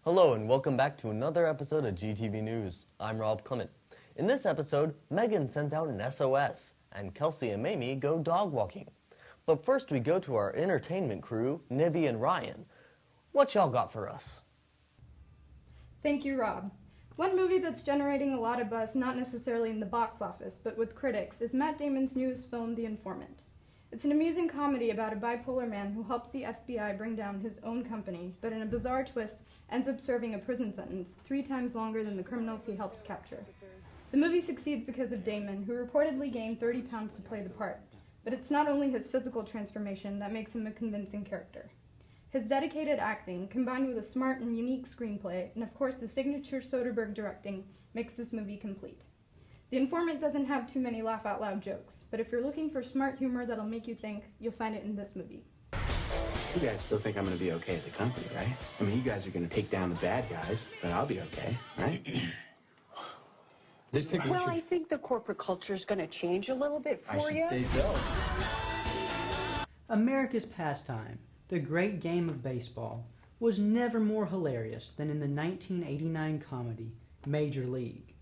Hello and welcome back to another episode of GTV News. I'm Rob Clement. In this episode, Megan sends out an SOS, and Kelsey and Mamie go dog walking. But first we go to our entertainment crew, Nivi and Ryan. What y'all got for us? Thank you, Rob. One movie that's generating a lot of buzz, not necessarily in the box office, but with critics, is Matt Damon's newest film, The Informant. It's an amusing comedy about a bipolar man who helps the FBI bring down his own company, but in a bizarre twist, ends up serving a prison sentence 3 times longer than the criminals he helps capture. The movie succeeds because of Damon, who reportedly gained 30 pounds to play the part, but it's not only his physical transformation that makes him a convincing character. His dedicated acting, combined with a smart and unique screenplay, and of course the signature Soderbergh directing, makes this movie complete. The Informant doesn't have too many laugh-out-loud jokes, but if you're looking for smart humor that'll make you think, you'll find it in this movie. You guys still think I'm gonna be okay at the company, right? I mean, you guys are gonna take down the bad guys, but I'll be okay, right? Well, I think the corporate culture is going to change a little bit for you. I should say so. America's pastime, the great game of baseball, was never more hilarious than in the 1989 comedy Major League.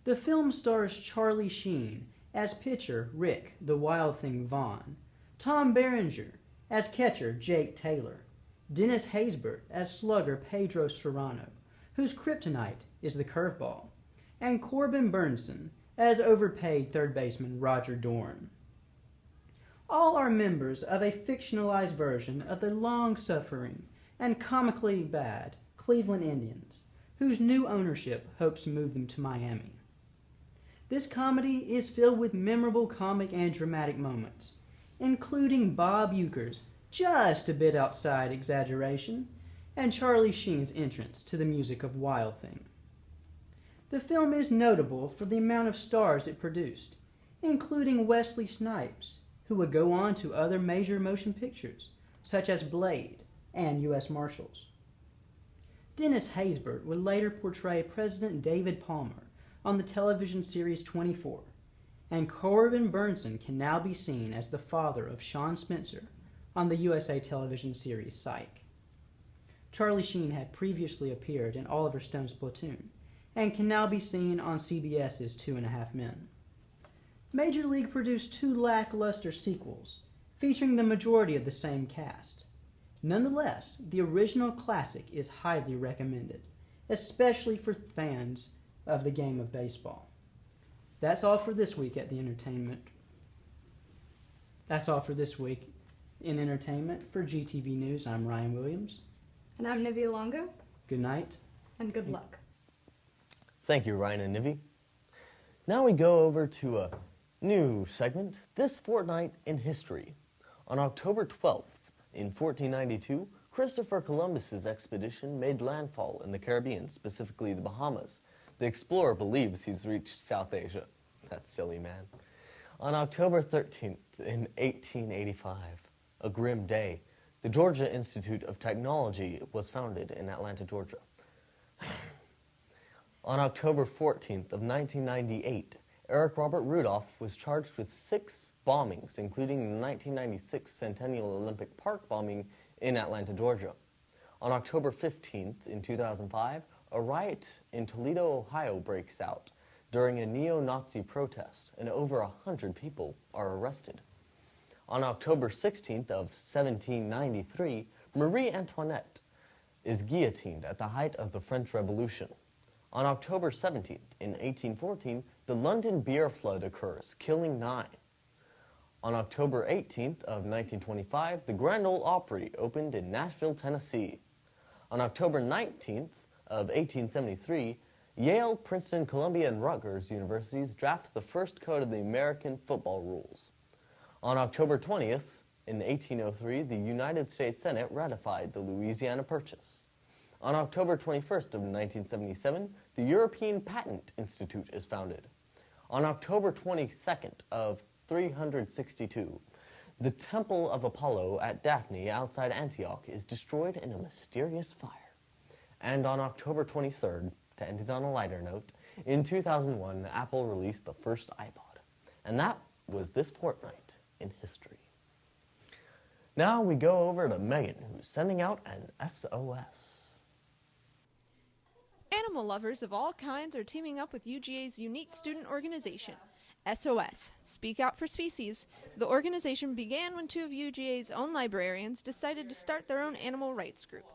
The film stars Charlie Sheen as pitcher Rick the Wild Thing Vaughn, Tom Berenger as catcher Jake Taylor, Dennis Haysbert as slugger Pedro Serrano, whose kryptonite is the curveball, and Corbin Burnson as overpaid third baseman Roger Dorn. All are members of a fictionalized version of the long-suffering and comically bad Cleveland Indians, whose new ownership hopes to move them to Miami. This comedy is filled with memorable comic and dramatic moments, including Bob Uecker's just a bit outside exaggeration and Charlie Sheen's entrance to the music of Wild Thing. The film is notable for the amount of stars it produced, including Wesley Snipes, who would go on to other major motion pictures, such as Blade and U.S. Marshals. Dennis Haysbert would later portray President David Palmer on the television series 24, and Corbin Burnson can now be seen as the father of Sean Spencer on the USA television series Psych. Charlie Sheen had previously appeared in Oliver Stone's Platoon, and can now be seen on CBS's 2.5 Men. Major League produced 2 lackluster sequels, featuring the majority of the same cast. Nonetheless, the original classic is highly recommended, especially for fans of the game of baseball. That's all for this week at the entertainment. That's all for this week in entertainment. For GTV News, I'm Ryan Williams. And I'm Nivi Longo. Good night. And good luck. Thank you, Ryan and Nivi. Now we go over to a new segment, This Fortnight in History. On October 12th, in 1492, Christopher Columbus's expedition made landfall in the Caribbean, specifically the Bahamas. The explorer believes he's reached South Asia. That silly man. On October 13th, in 1885, a grim day, the Georgia Institute of Technology was founded in Atlanta, Georgia. On October 14th of 1998, Eric Robert Rudolph was charged with 6 bombings, including the 1996 Centennial Olympic Park bombing in Atlanta, Georgia. On October 15th, in 2005, a riot in Toledo, Ohio breaks out during a neo-Nazi protest, and over 100 people are arrested. On October 16th of 1793, Marie Antoinette is guillotined at the height of the French Revolution. On October 17th, in 1814, the London beer flood occurs, killing 9. On October 18th of 1925, the Grand Ole Opry opened in Nashville, Tennessee. On October 19th of 1873, Yale, Princeton, Columbia, and Rutgers universities draft the first code of the American football rules. On October 20th, in 1803, the United States Senate ratified the Louisiana Purchase. On October 21st of 1977, the European Patent Institute is founded. On October 22nd of 362, the Temple of Apollo at Daphne outside Antioch is destroyed in a mysterious fire. And on October 23rd, to end it on a lighter note, in 2001, Apple released the first iPod. And that was This Fortnight in History. Now we go over to Megan, who's sending out an SOS. Animal lovers of all kinds are teaming up with UGA's unique student organization, SOS, Speak Out for Species. The organization began when two of UGA's own librarians decided to start their own animal rights group.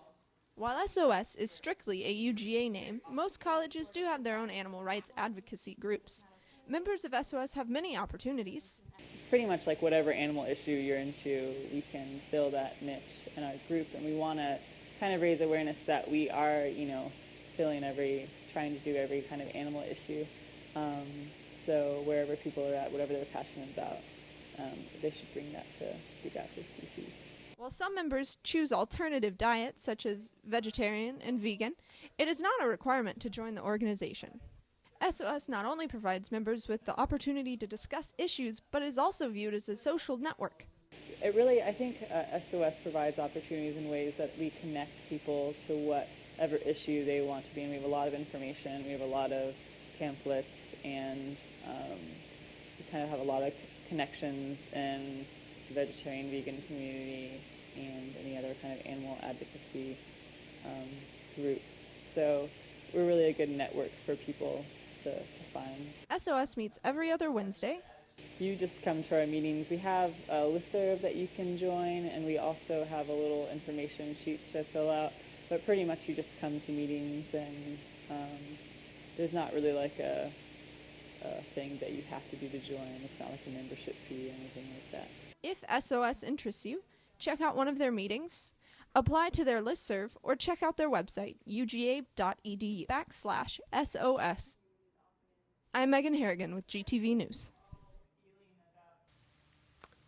While SOS is strictly a UGA name, most colleges do have their own animal rights advocacy groups. Members of SOS have many opportunities. Pretty much like whatever animal issue you're into, we can fill that niche in our group, and we want to kind of raise awareness that we are, trying to do every kind of animal issue. So wherever people are at, whatever they're passionate about, they should bring that to Speak Out for Species. While some members choose alternative diets, such as vegetarian and vegan, it is not a requirement to join the organization. SOS not only provides members with the opportunity to discuss issues, but is also viewed as a social network. I think SOS provides opportunities in ways that we connect people to whatever issue they want to be in. We have a lot of information, we have a lot of pamphlets, and we kind of have a lot of connections in the vegetarian, vegan community, and any other kind of animal advocacy group. So we're really a good network for people to find. SOS meets every other Wednesday. You just come to our meetings. We have a listserv that you can join, and we also have a little information sheet to fill out. But pretty much you just come to meetings, and there's not really like a thing that you have to do to join. It's not like a membership fee or anything like that. If SOS interests you, check out one of their meetings, apply to their listserv, or check out their website, uga.edu/SOS. I'm Megan Harrigan with GTV News.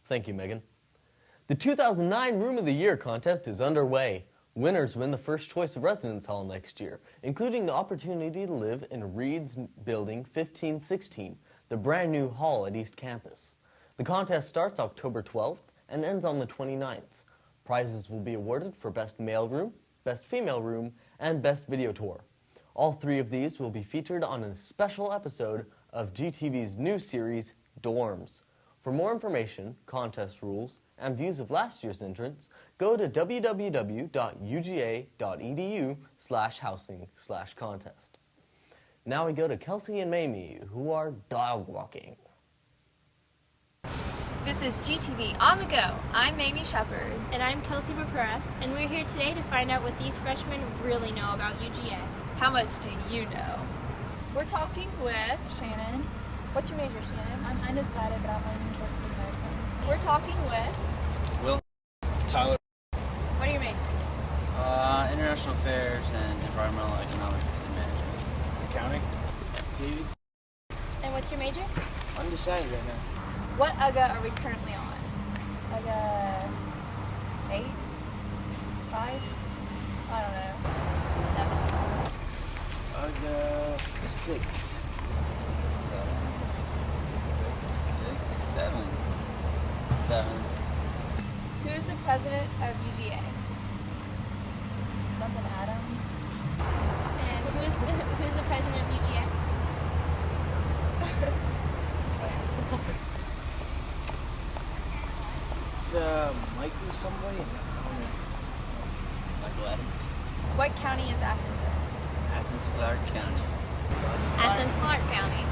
Thank you, Megan. The 2009 Room of the Year contest is underway. Winners win the first choice of residence hall next year, including the opportunity to live in Reed's Building 1516, the brand new hall at East Campus. The contest starts October 12th and ends on the 29th. Prizes will be awarded for Best Male Room, Best Female Room, and Best Video Tour. All three of these will be featured on a special episode of GTV's new series, Dorms. For more information, contest rules, and views of last year's entrants, go to www.uga.edu/housing/contest. Now we go to Kelsey and Mamie, who are dog walking. This is GTV On The Go. I'm Mamie Shepard. And I'm Kelsey Bapura, and we're here today to find out what these freshmen really know about UGA. How much do you know? We're talking with Shannon. What's your major, Shannon? I'm undecided, but I'm leaning towards being nursing. We're talking with Will. Tyler. What are your majors? International Affairs and Environmental Economics and Management. Accounting. David. And what's your major? Undecided right now. What UGA are we currently on? UGA 8? 5? I don't know. 7. UGA 6. 7. Who is the president of UGA? Something Adams. And who's the president of UGA? It's Michael somebody. I don't know. Michael Adams. What county is Athens in? Athens, Clark County. Athens, Clark County.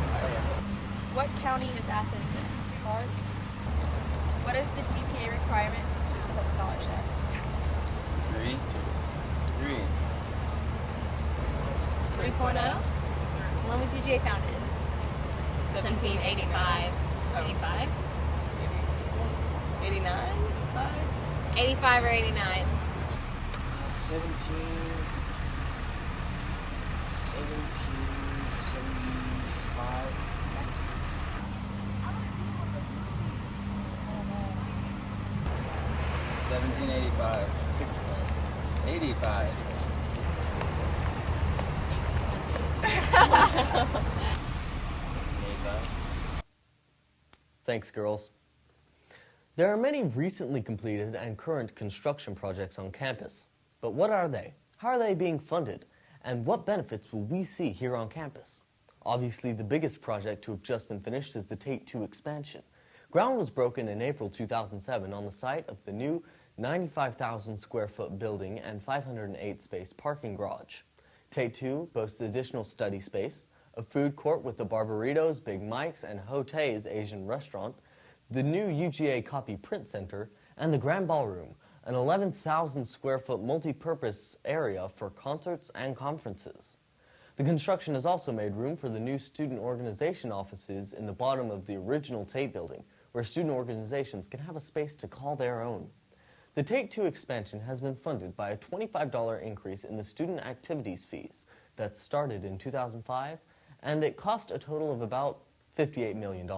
What county is Athens in? Clark. What is the GPA requirement to keep the Hope Scholarship? 3. 3.0? When was UGA founded? 1785. 85? 89? 85 or 89? 1775. 1785. 65. 85. 1785. Thanks, girls. There are many recently completed and current construction projects on campus. But what are they? How are they being funded? And what benefits will we see here on campus? Obviously, the biggest project to have just been finished is the Tate 2 expansion. Ground was broken in April 2007 on the site of the new 95,000 square foot building and 508 space parking garage. Tate 2 boasts additional study space, a food court with the Barbaritos, Big Mike's, and Hote's Asian restaurant, the new UGA Copy Print Center, and the Grand Ballroom, an 11,000 square foot multi-purpose area for concerts and conferences. The construction has also made room for the new student organization offices in the bottom of the original Tate building, where student organizations can have a space to call their own. The Tate 2 expansion has been funded by a $25 increase in the student activities fees that started in 2005, and it cost a total of about $58 million.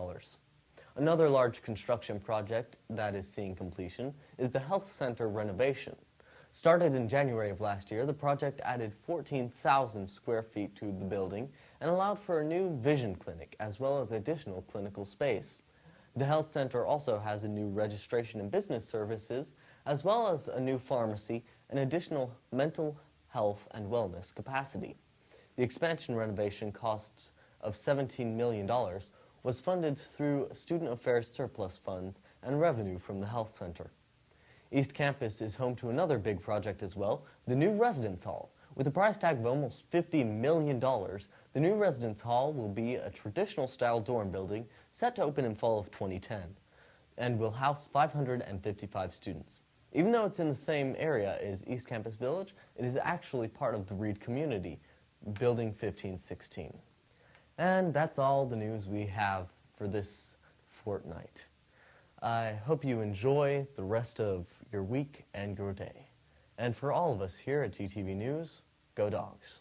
Another large construction project that is seeing completion is the health center renovation. Started in January of last year, the project added 14,000 square feet to the building and allowed for a new vision clinic as well as additional clinical space. The health center also has a new registration and business services as well as a new pharmacy and additional mental health and wellness capacity. The expansion renovation cost of $17 million was funded through Student Affairs surplus funds and revenue from the health center. East Campus is home to another big project as well, the new Residence Hall. With a price tag of almost $50 million, the new Residence Hall will be a traditional-style dorm building set to open in fall of 2010 and will house 555 students. Even though it's in the same area as East Campus Village, it is actually part of the Reed community, Building 1516. And that's all the news we have for this fortnight. I hope you enjoy the rest of your week and your day. And for all of us here at GTV News, go Dogs.